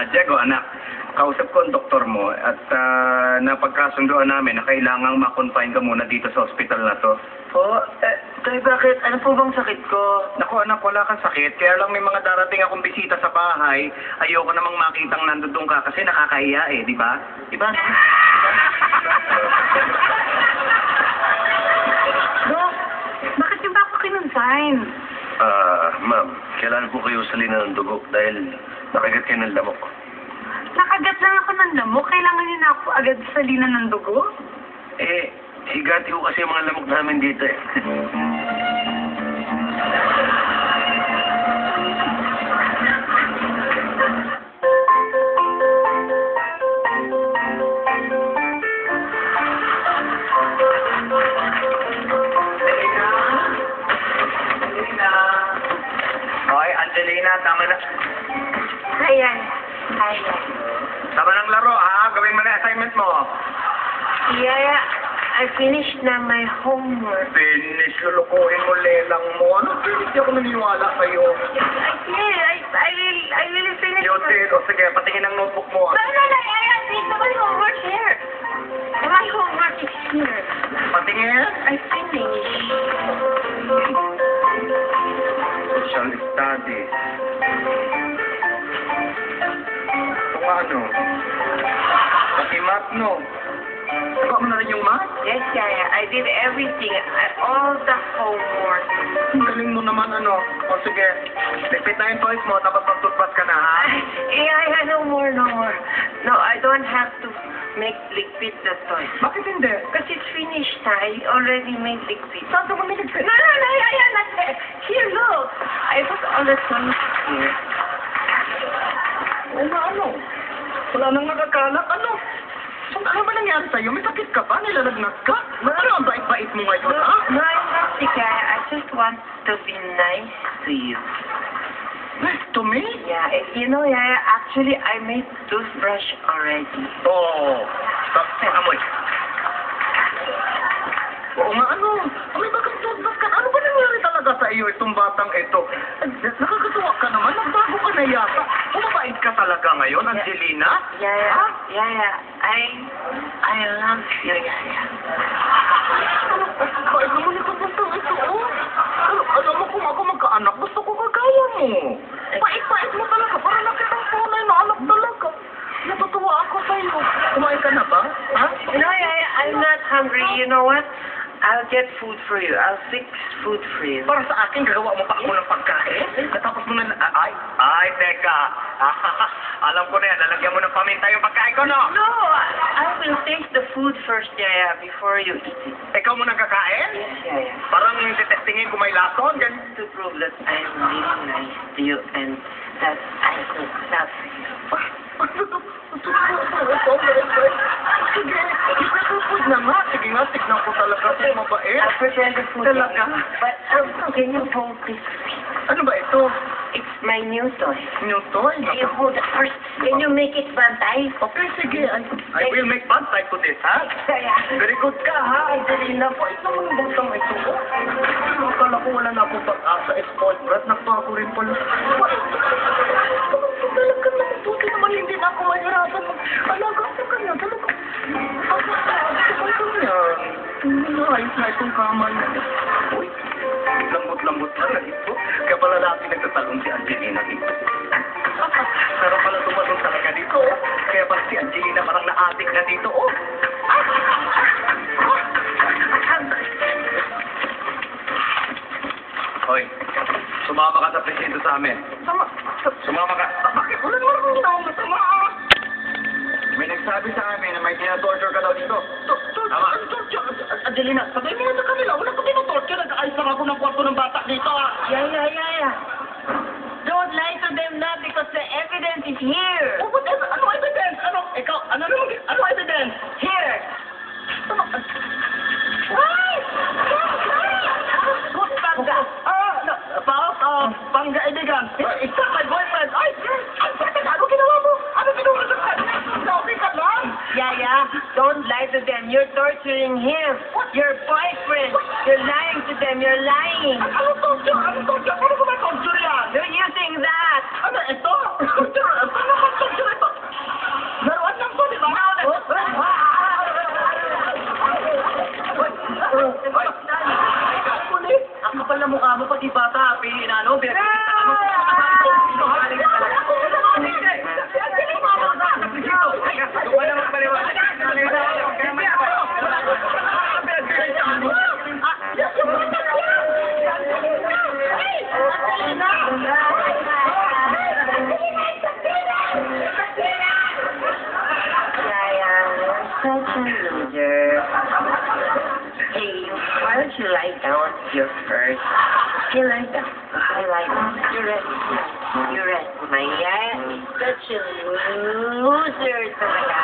Diego, anak, kausap ko ang doktor mo at napagkasunduan namin na kailangang ma-confine ka muna dito sa ospital na to. Po? Tay, bakit? Ano po bang sakit ko? Naku, anak, wala kang sakit. Kaya lang may mga darating akong bisita sa bahay. Ayoko namang makitang nandun ka kasi nakakahiya eh, di ba? Di ba? Dok, bakit yung ba ako kinonsign? Ma'am, kailangan po kayo salina ng dugo dahil nakagat kayo ng lamok. Nakagat lang ako ng lamok. Kailangan niyo na ako agad salina ng dugo? Higati ko kasi yung mga lamok namin dito eh. Hoy, Angelina, tama na. Ayan. Ayan. Tama ng laro, ha? Gawin mo na assignment mo. Yeah, I finished na my homework. Finish, lulukuhin mo, lelang mo. Ano, finish? Di ako naniniwala sa'yo. I did. I really finished. You did. O sige, patingin ang notebook mo. No, I finished my homework here. My homework is here. Patingin. I finished. Social studies. Kung ano? Pati math, no? Nagawa mo na rin yung math? Yes, yeah. I did everything. All the homework. Ang galing mo naman, ano? O sige, repeat na yung toys mo, tapos mag-toothbrush ka na, ha? Yeah, no more. No, I don't have to make liquid the toy. Bakit hindi? Because it's finished. I already made liquid. Saan ka mamigit ka? No, yeah, not there. Here, look. I put all the toys here. Oo nga, ano? Wala nang nagkakalak, ano? So, ano ba nangyari sa'yo? May sakit ka ba? Nilalagnat ka? Ano ang bait-bait mo ngayon, No, ha? no, I'm not sick. I just want to be nice to you. Nice to me? Yeah, you know, yeah, actually, I made toothbrush already. Oo. Amoy. Oo nga, ano? May bagang toothbrush ka. Ano ba nangyari talaga sa iyo itong batang ito? Nakakatuwa ka naman. Nagbago ka na yata. Bumabait ka talaga ngayon, Angelina? Yeah. I love you, yeah. Bait naman itong batang ito, oh. Alam mo kung ako magkaanak, gusto ko kagaya mo. Bait-bait mo talaga. Para nakitang tunay na anak talaga. Natutuwa ako sa'yo. Kumain ka na ba? Ha? No, I'm not hungry. You know what? I'll get food for you. I'll fix food for you. Para sa akin, gagawa mo pa ako ng pagkain? Katapos mo na... Ay, teka. Alam ko na yan. Lalagyan mo ng paminta yung pagkain ko, no? No, I will taste the food first, yeah, before you eat it. Ikaw mo nagkakain? Yes, yeah. Parang tingin ko may lason. To prove that I'm really nice to you and that I could love you. Sige, food na nga. Sige nga, tignan ko talaga kung mabait. I'll prepare the food. Talaga? But can you hold this? Ano ba ito? It's my new toy. New toy? Can you hold it first? Can you make it bantay? Okay, sige. I will make bad type to this, ha? Very good ka, ha, Angelina. Pwede naman ang batang ito. Akala ko wala na akong pag-asa. Spoiled brat. Nakto ako rin pala. Talaga naman. Buti naman hindi na ako mahirapan. Alaga ko kanya. Talaga. Ako kanya. Ayos na itong kama niya. Uy, lambot-lambot pala ito. Kaya pala natin nagtatalong si Angelina dito. Pero pala tumalong talaga dito. Kaya pala si Angelina parang naatik na dito. Oh! Hoy, sumama ka sa presinto sa amin. Sumama ka. Bakit? Wala naman akong ginawa masama. May nagsabi sa amin na may tinatorture ka daw dito. Tama. Angelina, sabihin mo na sa kanila. Wala ko tinatorture. Nag-ayos lang ako ng kwarto ng bata dito, ah. Yeah. Don't lie to them now because the evidence is here. Oh, what evidence? Ano evidence? Ano? Ikaw, ano evidence? Here. Ano? Ay! Good pangga. Pangga-ibigan. It's not my boyfriend. Ay! Ano ginawa mo? Ano ginawa mo? Sabi ka lang? Yeah. Don't lie to them. You're torturing him. Your boyfriend. You're lying to them. You're lying. Ano torture? Ano torture? Ano ba torture yan? You're using that. Ano ito? Torture? Paano ka torture mo pati bata, pinano, pero ano ko, sinungaling ka talaga. Wala naman paliwanag. Such a loser. Hey, why don't you lie down here first? Hey, lie down. Okay, lie down. You rest. You rest. My ass is such a loser talaga.